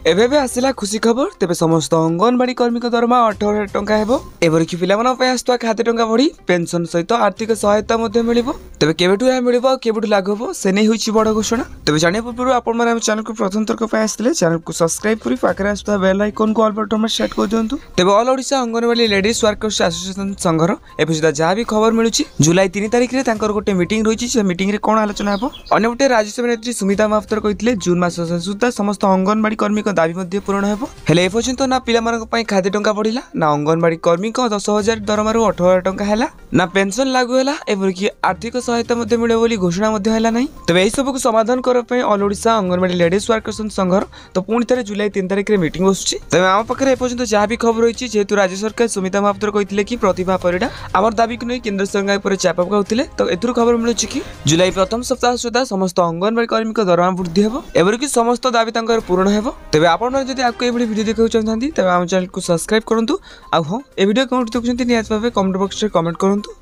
एबे आसला खुशी खबर तेबे समस्त अंगनवाड़ी कर्मी दरमा 18,000 टंका हेबो एबरकी पिलामन पे आस्तवा खाते टंका बढ़ी पेंशन सहित आर्थिक सहायता मध्ये मिलिबो तेबे केबेटु या मिलिबो केबेटु लागू होबो से नै होइछि बड़ घोषणा। तेबे जानिया पूर्व आपण माने हम चैनल को प्रथम थर को पे आस्थिले चैनल को सब्सक्राइब करी पाखरे आस्तवा बेल आइकन को ऑल बटन में सेट कर दियंतु। तेबे all Odisha Anganwadi ladies workers association संघर एबे सुधा जहा भी खबर मिलुछि जुलाई 3 तारिख रे तांकर गोटे मीटिंग रहिछि से मीटिंग रे कोन आलोचना हेबो अन्यबटे राज्यसभा नेत्री सुमिता महापात्र कहितले जून मास सुधा समस्त अंगनवाड़ी कर्मी को दाबी मध्ये पूर्ण हेबो हेले ए पर्यंत ना पिला मानक पई खाद्य टंका बढ़िला ना अंगनवाड़ी कर्मी को 10,000 दरमारु 18,000 टंका हैला ना पेंशन लागू हैला एबरकी आर्थिक सहायता मध्ये मिले बोली घोषणा मध्ये हैला नै। तबे एई सब को समाधान कर पई all Odisha Anganwadi ladies workers संघर तो पुणी थरे जुलाई 3 तारिख रे मीटिंग बसुछि। तबे आम पखरे ए पर्यंत जहा भी खबर होइछि जेतु राज्य सरकार सुमिता महापात्र कहितले कि प्रतिभा परिडा हमर दाबी को नै केंद्र सरकार पर चाप पकाउथिले तो एथुर खबर मिलुछि कि जुलाई प्रथम सप्ताह सुधा समस्त अंगनवाड़ी कर्मी को दरमा वृद्धि हेबो एबरकी समस्त दाबी तांकर पूर्ण हेबो। तबे आपण जदि आपको ए वीडियो देखौ चाहथांती तबे हम चैनल को सब्सक्राइब करंतु आ हां ए वीडियो कोन देखुछंती नियत भाबे कमेंट बॉक्स रे कमेंट करंतु।